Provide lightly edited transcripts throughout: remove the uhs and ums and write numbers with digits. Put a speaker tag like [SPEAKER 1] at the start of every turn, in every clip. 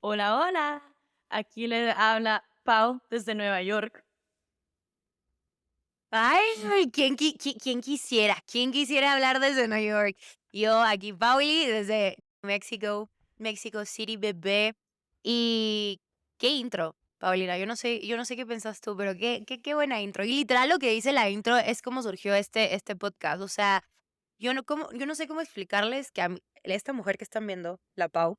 [SPEAKER 1] Hola, hola. Aquí le habla Pau desde Nueva York.
[SPEAKER 2] Ay, quién quisiera hablar desde Nueva York? Yo aquí, Pauli, desde Mexico City, bebé. Y qué intro, Paulina. Yo no sé qué pensás tú, pero qué buena intro. Y literal lo que dice la intro es cómo surgió este podcast. O sea, yo no sé cómo explicarles que esta mujer que están viendo, la Pau,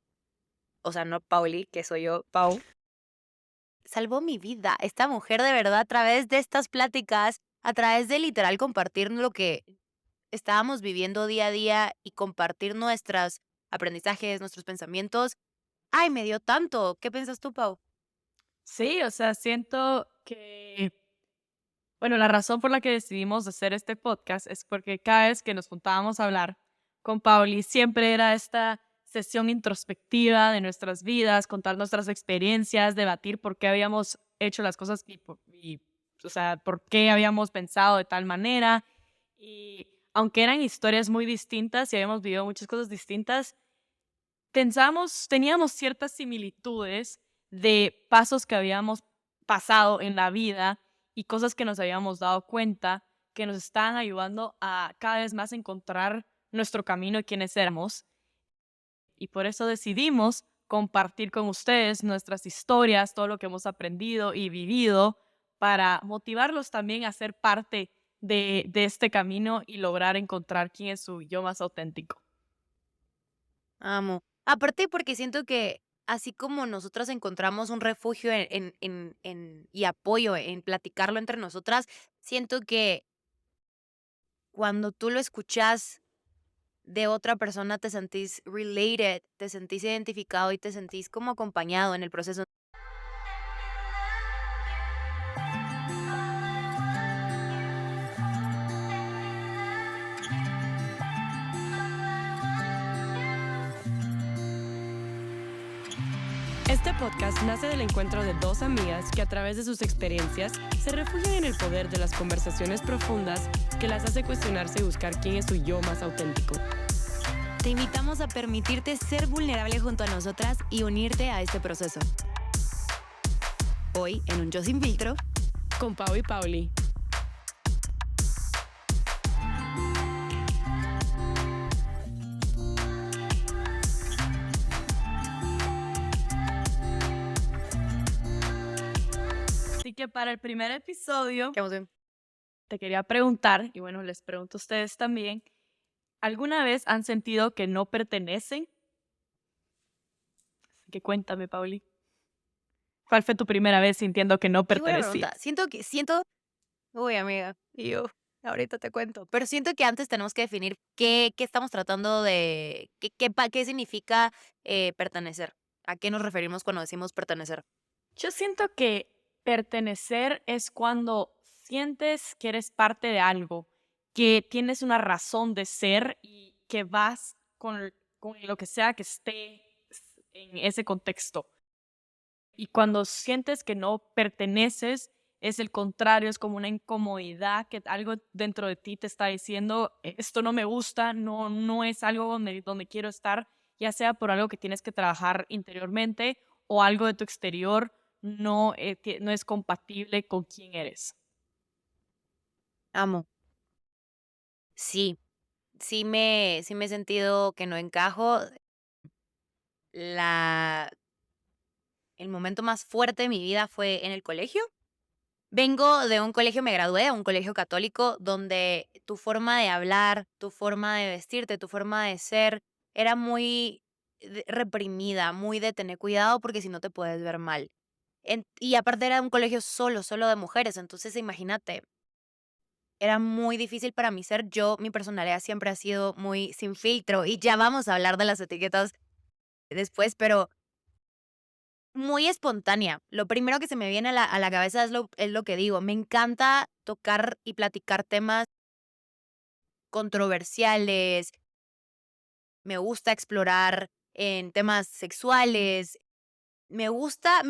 [SPEAKER 2] o sea, no Pauli, que soy yo, Pau, salvó mi vida. Esta mujer de verdad a través de estas pláticas, a través de literal compartir lo que estábamos viviendo día a día y compartir nuestros aprendizajes, nuestros pensamientos. Ay, me dio tanto. ¿Qué piensas tú, Pau?
[SPEAKER 1] Sí, o sea, siento que, bueno, la razón por la que decidimos hacer este podcast es porque cada vez que nos juntábamos a hablar con Pauli, siempre era esta sesión introspectiva de nuestras vidas, contar nuestras experiencias, debatir por qué habíamos hecho las cosas o sea, por qué habíamos pensado de tal manera. Y aunque eran historias muy distintas y habíamos vivido muchas cosas distintas, teníamos ciertas similitudes de pasos que habíamos pasado en la vida y cosas que nos habíamos dado cuenta que nos estaban ayudando a cada vez más encontrar nuestro camino y quiénes éramos. Y por eso decidimos compartir con ustedes nuestras historias, todo lo que hemos aprendido y vivido, para motivarlos también a ser parte de este camino y lograr encontrar quién es su yo más auténtico.
[SPEAKER 2] Amo. Aparte porque siento que así como nosotras encontramos un refugio y apoyo en platicarlo entre nosotras, siento que cuando tú lo escuchas de otra persona te sentís related, te sentís identificado y te sentís como acompañado en el proceso.
[SPEAKER 3] Este podcast nace del encuentro de dos amigas que a través de sus experiencias se refugian en el poder de las conversaciones profundas que las hace cuestionarse y buscar quién es su yo más auténtico.
[SPEAKER 2] Te invitamos a permitirte ser vulnerable junto a nosotras y unirte a este proceso. Hoy, en un Yo Sin Filtro,
[SPEAKER 3] Con Pau y Pauli.
[SPEAKER 1] Así que para el primer episodio
[SPEAKER 2] ¿qué vamos a ver?
[SPEAKER 1] te quería preguntar, y bueno, les pregunto a ustedes también, ¿alguna vez han sentido que no pertenecen? Así que cuéntame, Pauli. ¿Cuál fue tu primera vez sintiendo que no
[SPEAKER 2] Qué buena pregunta.
[SPEAKER 1] pertenecías?
[SPEAKER 2] Uy, amiga, y yo, ahorita te cuento. Pero siento que antes tenemos que definir qué estamos tratando de, qué significa pertenecer. ¿A qué nos referimos cuando decimos pertenecer?
[SPEAKER 1] Yo siento que pertenecer es cuando sientes que eres parte de algo, que tienes una razón de ser y que vas con lo que sea que esté en ese contexto. Y cuando sientes que no perteneces, es el contrario, es como una incomodidad, que algo dentro de ti te está diciendo: Esto no me gusta, no es algo donde quiero estar", ya sea por algo que tienes que trabajar interiormente o algo de tu exterior no es compatible con quién eres.
[SPEAKER 2] Amo. Sí, sí me he sentido que no encajo. La, el momento más fuerte de mi vida fue en el colegio. Vengo de un colegio, me gradué a un colegio católico donde tu forma de hablar, tu forma de vestirte, tu forma de ser era muy reprimida, muy de tener cuidado porque si no te puedes ver mal. Y aparte era un colegio solo de mujeres, entonces imagínate, era muy difícil para mí ser yo, mi personalidad siempre ha sido muy sin filtro y ya vamos a hablar de las etiquetas después, pero muy espontánea. Lo primero que se me viene a la cabeza es lo que digo. Me encanta tocar y platicar temas controversiales, me gusta explorar en temas sexuales, me gusta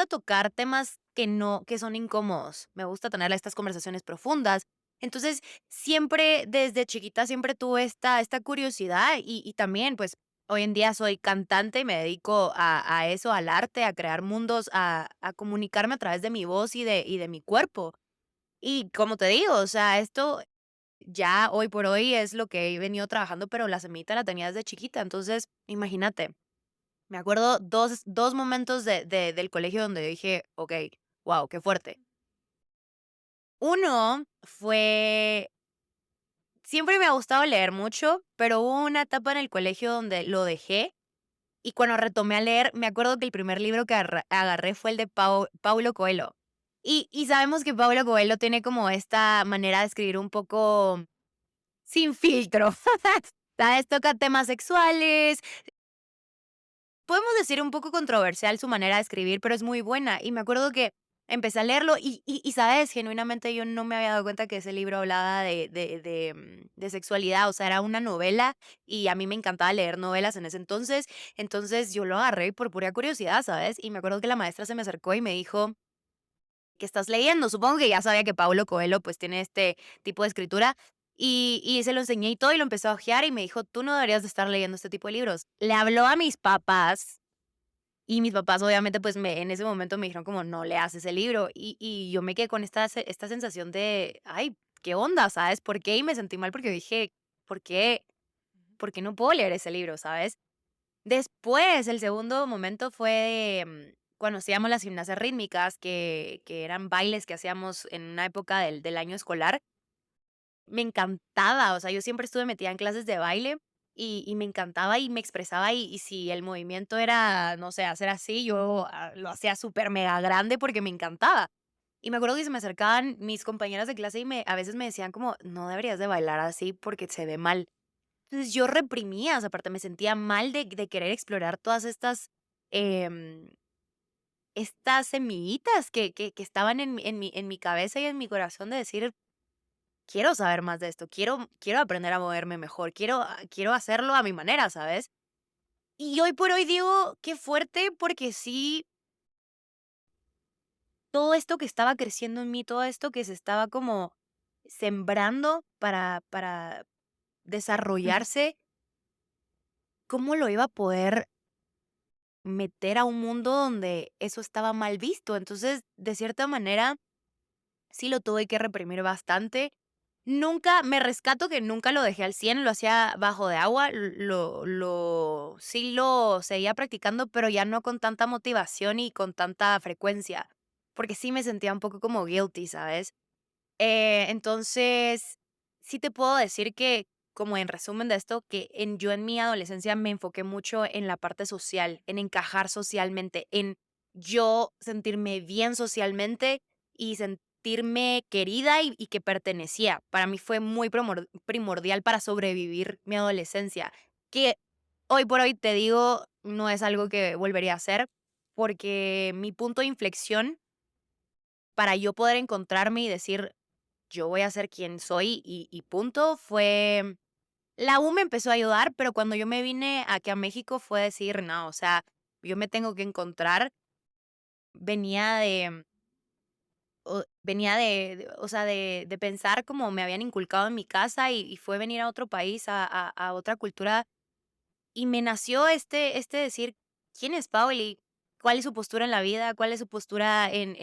[SPEAKER 2] tocar temas que son incómodos, me gusta tener estas conversaciones profundas. Entonces, siempre desde chiquita siempre tuve esta curiosidad y también, pues, Hoy en día soy cantante y me dedico a eso, al arte, a crear mundos, a comunicarme a través de mi voz y de mi cuerpo. Y como te digo, o sea, esto ya hoy por hoy es lo que he venido trabajando, pero la semillita la tenía desde chiquita. Entonces, imagínate, me acuerdo dos momentos del colegio donde dije, ok, wow, qué fuerte. Uno fue, siempre me ha gustado leer mucho, pero hubo una etapa en el colegio donde lo dejé. Y cuando retomé a leer, me acuerdo que el primer libro que agarré fue el de Paulo Coelho. Y sabemos que Paulo Coelho tiene como esta manera de escribir un poco sin filtro. ¿Sabes? Toca temas sexuales. Podemos decir un poco controversial su manera de escribir, pero es muy buena. Y me acuerdo que empecé a leerlo y, ¿sabes? Genuinamente yo no me había dado cuenta que ese libro hablaba de sexualidad, o sea, era una novela y a mí me encantaba leer novelas en ese entonces yo lo agarré por pura curiosidad, ¿sabes? Y me acuerdo que la maestra se me acercó y me dijo, ¿qué estás leyendo? Supongo que ya sabía que Paulo Coelho pues tiene este tipo de escritura y se lo enseñé y todo y lo empezó a hojear y me dijo, tú no deberías de estar leyendo este tipo de libros. Le habló a mis papás y mis papás, obviamente, pues, en ese momento me dijeron como: "No leas ese libro", y yo me quedé con esta sensación de: "Ay, ¿qué onda?", ¿sabes? ¿Por qué? Y me sentí mal porque dije: "¿Por qué? ¿Por qué no puedo leer ese libro?", ¿sabes? Después, el segundo momento fue, cuando hacíamos las gimnasias rítmicas, que eran bailes que hacíamos en una época del año escolar. Me encantaba, o sea, yo siempre estuve metida en clases de baile y me encantaba y me expresaba y si el movimiento era, no sé, hacer así, yo lo hacía súper mega grande porque me encantaba. Y me acuerdo que se me acercaban mis compañeras de clase y a veces me decían como, no deberías de bailar así porque se ve mal. Entonces yo reprimía, o sea, aparte me sentía mal de querer explorar todas em, estas semillitas que estaban en mi cabeza y en mi corazón de decir, quiero saber más de esto, quiero aprender a moverme mejor, quiero hacerlo a mi manera, ¿sabes? Y hoy por hoy digo, qué fuerte, porque sí, todo esto que estaba creciendo en mí, todo esto que se estaba como sembrando para
[SPEAKER 1] Ujú.
[SPEAKER 2] desarrollarse, ¿cómo lo iba a poder meter a un mundo donde eso estaba mal visto? Entonces, de cierta manera, sí lo tuve que reprimir bastante. Nunca me rescato que nunca lo dejé al 100, lo hacía bajo de agua, sí lo seguía practicando, pero ya no con tanta motivación y con tanta frecuencia, porque sí me sentía un poco como guilty, ¿sabes? Entonces, sí te puedo decir que, como en resumen de esto, que yo en mi adolescencia me enfoqué mucho en la parte social, en encajar socialmente, en yo sentirme bien socialmente y sentirme querida y que pertenecía. Para mí fue muy primordial para sobrevivir mi adolescencia, que hoy por hoy te digo, no es algo que volvería a hacer, porque mi punto de inflexión para yo poder encontrarme y decir, yo voy a ser quien soy y punto, fue la U me empezó a ayudar, pero cuando yo me vine aquí a México fue decir, no, o sea, yo me tengo que encontrar. Venía de o sea, de pensar como me habían inculcado en mi casa y fue venir a otro país, a otra cultura, y me nació este decir, ¿quién es Pauli? ¿Cuál es su postura en la vida? ¿Cuál es su postura en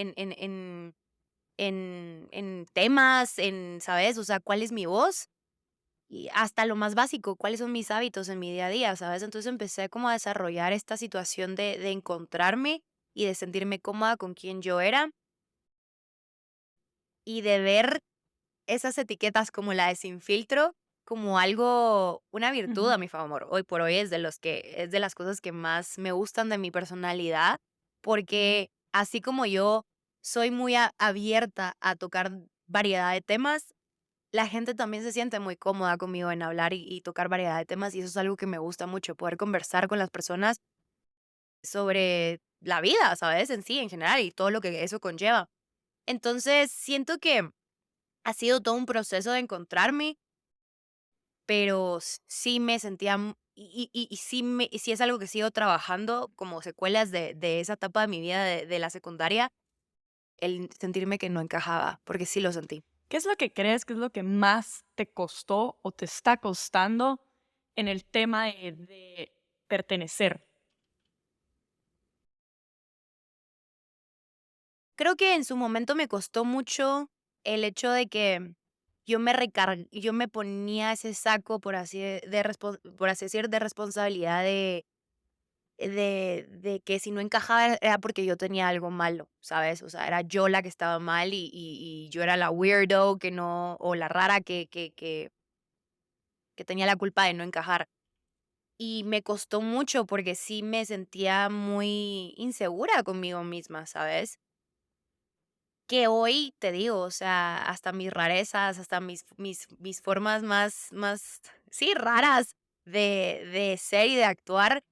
[SPEAKER 2] temas, ¿sabes? O sea, ¿cuál es mi voz? Y hasta lo más básico, ¿cuáles son mis hábitos en mi día a día? ¿Sabes? Entonces empecé como a desarrollar esta situación de encontrarme y de sentirme cómoda con quien yo era y de ver esas etiquetas como la de sin filtro como algo, una virtud
[SPEAKER 1] Ujú.
[SPEAKER 2] a mi favor. Hoy por hoy es de las cosas que más me gustan de mi personalidad, porque así como yo soy muy abierta a tocar variedad de temas, la gente también se siente muy cómoda conmigo en hablar y tocar variedad de temas y eso es algo que me gusta mucho, poder conversar con las personas sobre la vida, ¿sabes? En sí, en general y todo lo que eso conlleva. Entonces, siento que ha sido todo un proceso de encontrarme, pero sí me sentía, y sí es algo que sigo trabajando como secuelas de esa etapa de mi vida de la secundaria, el sentirme que no encajaba, porque sí lo sentí.
[SPEAKER 1] ¿Qué es lo que crees que es lo que más te costó o te está costando en el tema de pertenecer.
[SPEAKER 2] Creo que en su momento me costó mucho el hecho de que yo me ponía ese saco, por así decir, de responsabilidad de que si no encajaba era porque yo tenía algo malo, ¿sabes? O sea, era yo la que estaba mal y yo era la weirdo que no, o la rara que tenía la culpa de no encajar. Y me costó mucho porque sí me sentía muy insegura conmigo misma, ¿sabes? Que hoy te digo, o sea, hasta mis rarezas, hasta mis formas sí, raras de ser y de actuar,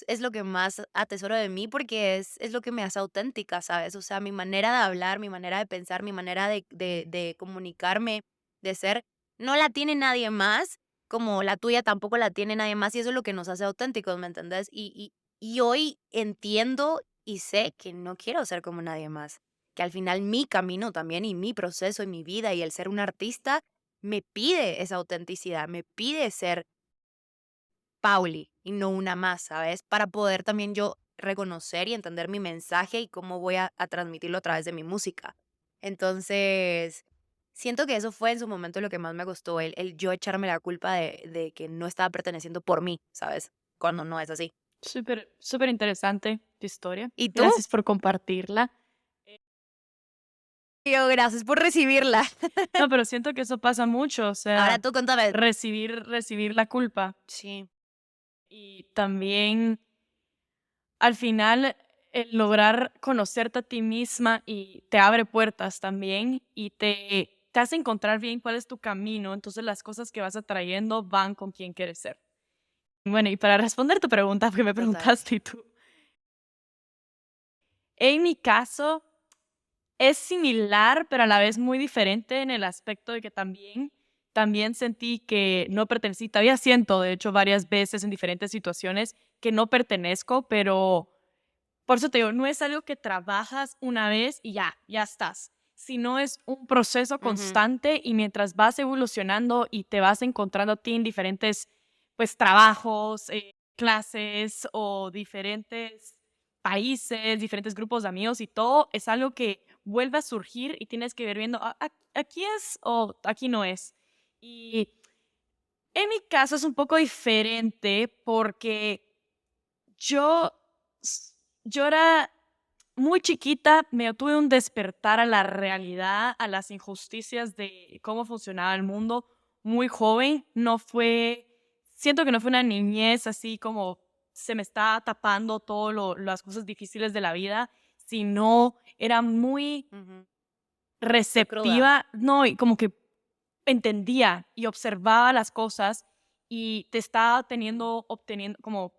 [SPEAKER 2] es lo que más atesoro de mí porque es lo que me hace auténtica, ¿sabes? O sea, mi manera de hablar, mi manera de pensar, mi manera de comunicarme, de ser, no la tiene nadie más, como la tuya tampoco la tiene nadie más, y eso es lo que nos hace auténticos, ¿me entendés? Y hoy entiendo y sé que no quiero ser como nadie más, que al final mi camino también y mi proceso y mi vida y el ser un artista me pide esa autenticidad, me pide ser Pauli y no una más, ¿sabes? Para poder también yo reconocer y entender mi mensaje y cómo voy a transmitirlo a través de mi música. Entonces, siento que eso fue en su momento lo que más me gustó, el yo echarme la culpa de que no estaba perteneciendo por mí, ¿sabes? Cuando no es así.
[SPEAKER 1] Súper, súper interesante tu historia.
[SPEAKER 2] ¿Y tú?
[SPEAKER 1] Gracias por compartirla.
[SPEAKER 2] Yo, gracias por recibirla.
[SPEAKER 1] No, pero siento que eso pasa mucho, o
[SPEAKER 2] Ahora
[SPEAKER 1] sea,
[SPEAKER 2] tú contame.
[SPEAKER 1] recibir la culpa.
[SPEAKER 2] Sí.
[SPEAKER 1] Y también, al final, el lograr conocerte a ti misma y te abre puertas también y te hace encontrar bien cuál es tu camino. Entonces, las cosas que vas atrayendo van con quien quieres ser. Bueno, y para responder tu pregunta, porque me
[SPEAKER 2] Total.
[SPEAKER 1] preguntaste y tú. En mi caso, es similar, pero a la vez muy diferente en el aspecto de que también sentí que no pertenecí. Todavía siento, de hecho, varias veces en diferentes situaciones que no pertenezco, pero por eso te digo, no es algo que trabajas una vez y ya estás, sino es un proceso
[SPEAKER 2] Ujú.
[SPEAKER 1] constante y mientras vas evolucionando y te vas encontrando a ti en diferentes, pues, trabajos, clases o diferentes países, diferentes grupos de amigos y todo, es algo que vuelve a surgir y tienes que ir viendo, aquí es o aquí no es. Y en mi caso es un poco diferente porque yo, yo era muy chiquita, me tuve un despertar a la realidad, a las injusticias de cómo funcionaba el mundo muy joven. Siento que no fue una niñez así como se me está tapando todas las cosas difíciles de la vida, sino era muy
[SPEAKER 2] Ujú. Fue cruda.
[SPEAKER 1] receptiva, no, y como que entendía y observaba las cosas y te estaba obteniendo, como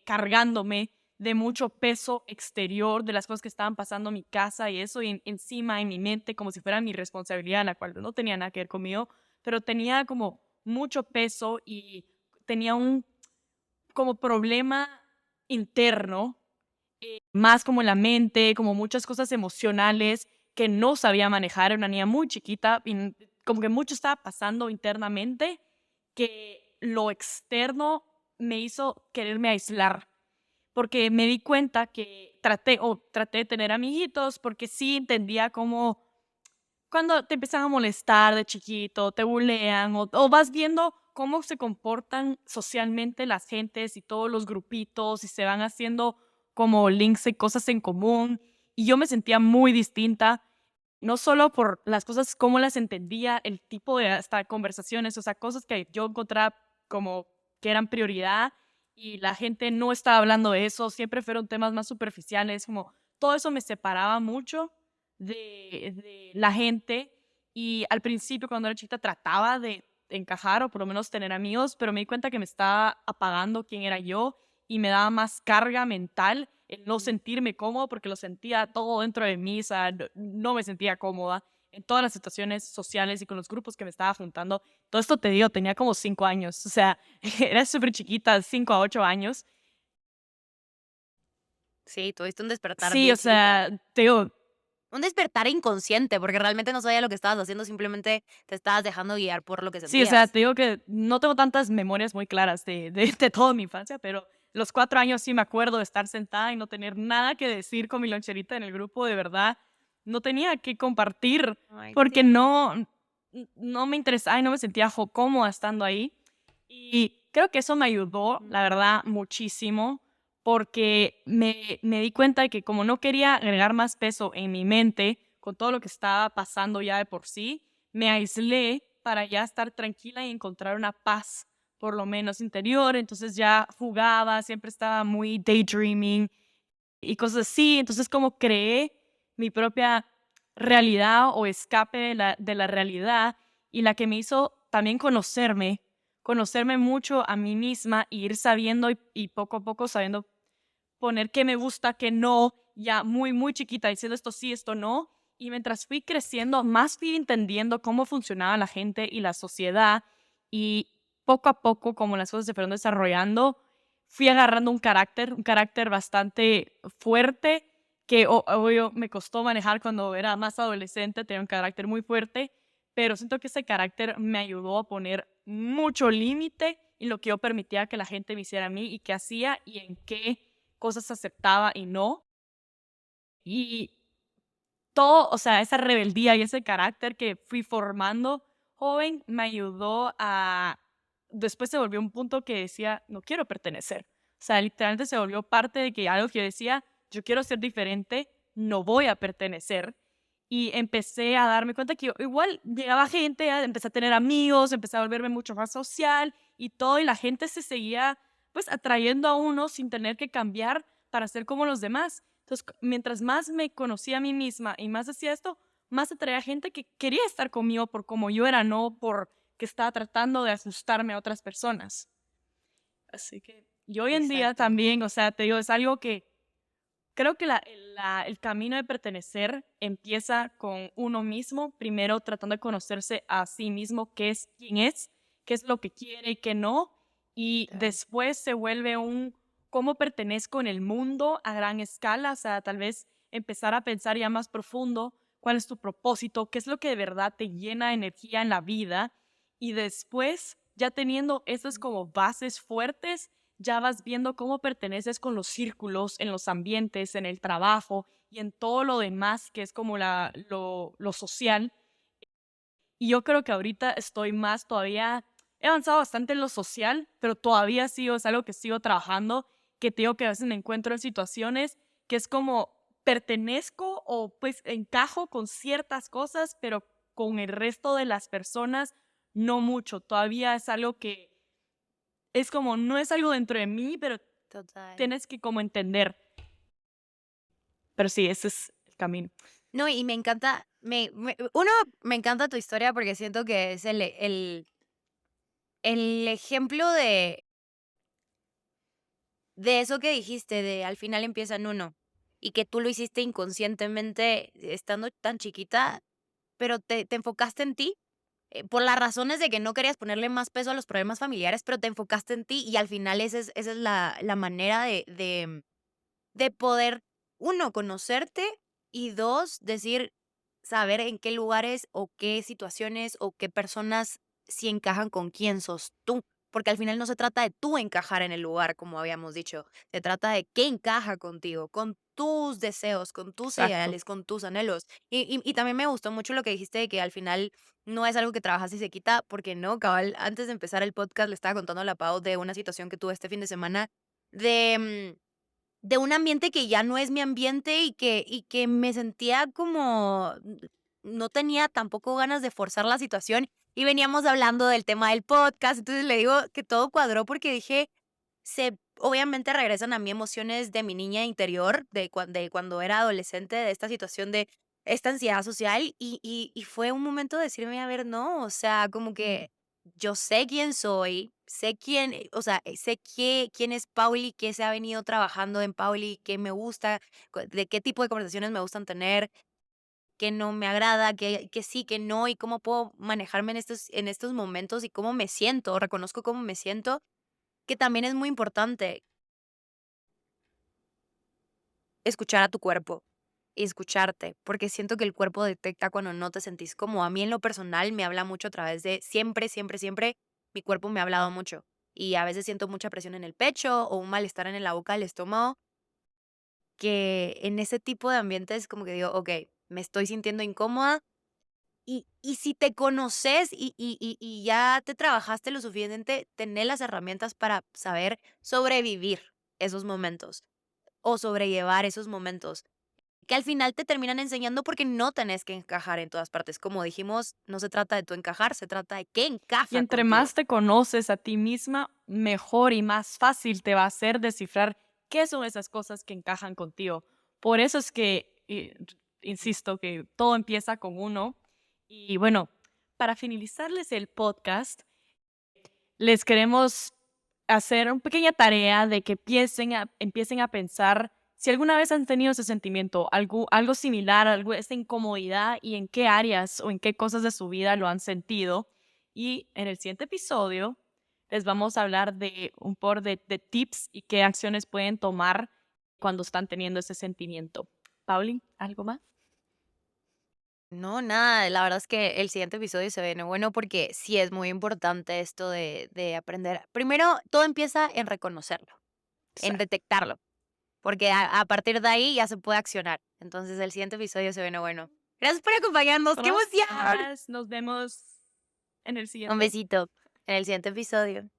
[SPEAKER 1] cargándome de mucho peso exterior de las cosas que estaban pasando en mi casa y eso, y encima en mi mente como si fuera mi responsabilidad, la cual no tenía nada que ver conmigo, pero tenía como mucho peso y tenía un como problema interno, más como en la mente, como muchas cosas emocionales que no sabía manejar. Era una niña muy chiquita y como que mucho estaba pasando internamente que lo externo me hizo quererme aislar, porque me di cuenta que traté de tener amiguitos, porque sí entendía cómo cuando te empiezan a molestar de chiquito, te bulean o vas viendo cómo se comportan socialmente las gentes y todos los grupitos y se van haciendo como links y cosas en común. Y yo me sentía muy distinta, no solo por las cosas, cómo las entendía, el tipo de hasta conversaciones, o sea, cosas que yo encontraba como que eran prioridad y la gente no estaba hablando de eso, siempre fueron temas más superficiales, como todo eso me separaba mucho de la gente y al principio cuando era chiquita trataba de encajar o por lo menos tener amigos, pero me di cuenta que me estaba apagando quién era yo y me daba más carga mental el no sentirme cómodo porque lo sentía todo dentro de mí, o sea, no me sentía cómoda en todas las situaciones sociales y con los grupos que me estaba juntando. Todo esto te digo, tenía como 5 años, o sea, era súper chiquita, 5 a 8 años.
[SPEAKER 2] Sí, tuviste un despertar
[SPEAKER 1] Sí, o
[SPEAKER 2] bien chiquita.
[SPEAKER 1] sea, te digo,
[SPEAKER 2] Un despertar inconsciente, porque realmente no sabía lo que estabas haciendo, simplemente te estabas dejando guiar por lo que
[SPEAKER 1] sí, o sea,
[SPEAKER 2] sentías.
[SPEAKER 1] te digo que no tengo tantas memorias muy claras de toda mi infancia, pero los 4 años sí me acuerdo de estar sentada y no tener nada que decir con mi loncherita en el grupo, de verdad. No tenía que compartir
[SPEAKER 2] Ay,
[SPEAKER 1] porque no me interesaba y no me sentía cómoda estando ahí. Y creo que eso me ayudó, la verdad, muchísimo, porque me di cuenta de que como no quería agregar más peso en mi mente con todo lo que estaba pasando ya de por sí, me aislé para ya estar tranquila y encontrar una paz, por lo menos interior. Entonces ya jugaba, siempre estaba muy daydreaming y cosas así. Entonces como creé mi propia realidad o escape de la realidad y la que me hizo también conocerme mucho a mí misma y ir sabiendo y poco a poco sabiendo poner qué me gusta, qué no, ya muy, muy chiquita, diciendo esto sí, esto no. Y mientras fui creciendo, más fui entendiendo cómo funcionaba la gente y la sociedad. Y poco a poco, como las cosas se fueron desarrollando, fui agarrando un carácter bastante fuerte, que obvio me costó manejar cuando era más adolescente, tenía un carácter muy fuerte, pero siento que ese carácter me ayudó a poner mucho límite en lo que yo permitía que la gente me hiciera a mí y qué hacía y en qué cosas aceptaba y no. Y todo, o sea, esa rebeldía y ese carácter que fui formando joven me ayudó a... Después se volvió un punto que decía, no quiero pertenecer. O sea, literalmente se volvió parte de que algo que yo decía, yo quiero ser diferente, no voy a pertenecer. Y empecé a darme cuenta que igual llegaba gente, empecé a tener amigos, empecé a volverme mucho más social y todo, y la gente se seguía pues atrayendo a uno sin tener que cambiar para ser como los demás. Entonces, mientras más me conocía a mí misma y más hacía esto, más atraía gente que quería estar conmigo por como yo era, no por que estaba tratando de ajustarme a otras personas. Así que, y hoy en día
[SPEAKER 2] Exacto.
[SPEAKER 1] también, o sea, te digo, es algo que creo que el camino de pertenecer empieza con uno mismo, primero tratando de conocerse a sí mismo, qué es lo que quiere y qué no, y
[SPEAKER 2] Total.
[SPEAKER 1] después se vuelve un cómo pertenezco en el mundo a gran escala, o sea, tal vez empezar a pensar ya más profundo cuál es tu propósito, qué es lo que de verdad te llena de energía en la vida, y después, ya teniendo esas como bases fuertes, ya vas viendo cómo perteneces con los círculos, en los ambientes, en el trabajo y en todo lo demás que es como lo social. Y yo creo que ahorita estoy más todavía, he avanzado bastante en lo social, pero todavía sigo, es algo que sigo trabajando, que te digo que a veces me encuentro en situaciones que es como pertenezco o pues encajo con ciertas cosas, pero con el resto de las personas no mucho. Todavía es algo que es como, no es algo dentro de mí, pero
[SPEAKER 2] Total.
[SPEAKER 1] tienes que como entender. Pero sí, ese es el camino.
[SPEAKER 2] No, y me encanta, uno, me encanta tu historia porque siento que es el ejemplo de eso que dijiste, de al final empieza en uno, y que tú lo hiciste inconscientemente estando tan chiquita, pero te enfocaste en ti, por las razones de que no querías ponerle más peso a los problemas familiares, pero te enfocaste en ti y al final esa es la manera de poder, uno, conocerte y dos, decir, saber en qué lugares o qué situaciones o qué personas sí encajan con quién sos tú. Porque al final no se trata de tú encajar en el lugar, como habíamos dicho. Se trata de qué encaja contigo, con tus deseos, con tus
[SPEAKER 1] Exacto.
[SPEAKER 2] ideales, con tus anhelos. Y también me gustó mucho lo que dijiste de que al final no es algo que trabajas y se quita, porque no, cabal, antes de empezar el podcast le estaba contando a la Pau de una situación que tuve este fin de semana de de un ambiente que ya no es mi ambiente y que me sentía como no tenía tampoco ganas de forzar la situación, y veníamos hablando del tema del podcast, entonces le digo que todo cuadró porque dije, se obviamente regresan a mí emociones de mi niña interior, de cuando era adolescente, de esta situación de esta ansiedad social, y fue un momento de decirme, a ver, no, o sea, como que yo sé quién soy, sé quién, o sea, sé quién es Pauli, qué se ha venido trabajando en Pauli, qué me gusta, de qué tipo de conversaciones me gustan tener, qué no me agrada, qué sí, qué no, y cómo puedo manejarme en estos momentos y cómo me siento, reconozco cómo me siento, que también es muy importante escuchar a tu cuerpo y escucharte, porque siento que el cuerpo detecta cuando no te sentís como a mí en lo personal me habla mucho a través de siempre, siempre, siempre, mi cuerpo me ha hablado mucho. y a veces siento mucha presión en el pecho o un malestar en la boca del estómago, que en ese tipo de ambientes como que digo, ok, me estoy sintiendo incómoda. Y si te conoces y ya te trabajaste lo suficiente, tener las herramientas para saber sobrevivir esos momentos o sobrellevar esos momentos, que al final te terminan enseñando porque no tenés que encajar en todas partes. Como dijimos, no se trata de tu encajar, se trata de qué
[SPEAKER 1] Y
[SPEAKER 2] encaja
[SPEAKER 1] entre
[SPEAKER 2] contigo.
[SPEAKER 1] más te conoces a ti misma, mejor y más fácil te va a ser descifrar qué son esas cosas que encajan contigo. Por eso es que, insisto, que todo empieza con uno. Y bueno, para finalizarles el podcast, les queremos hacer una pequeña tarea de que empiecen a pensar si alguna vez han tenido ese sentimiento, algo similar, esa incomodidad y en qué áreas o en qué cosas de su vida lo han sentido. Y en el siguiente episodio les vamos a hablar de un por de tips y qué acciones pueden tomar cuando están teniendo ese sentimiento. Pauli, ¿algo más?
[SPEAKER 2] No, nada, la verdad es que el siguiente episodio se viene bueno porque sí es muy importante esto de aprender. Primero, todo empieza en reconocerlo, en detectarlo. Porque a partir de ahí ya se puede accionar. Entonces, el siguiente episodio se viene bueno. Gracias por acompañarnos, qué emoción.
[SPEAKER 1] Gracias. Nos vemos en el
[SPEAKER 2] Un
[SPEAKER 1] siguiente.
[SPEAKER 2] besito en el siguiente episodio.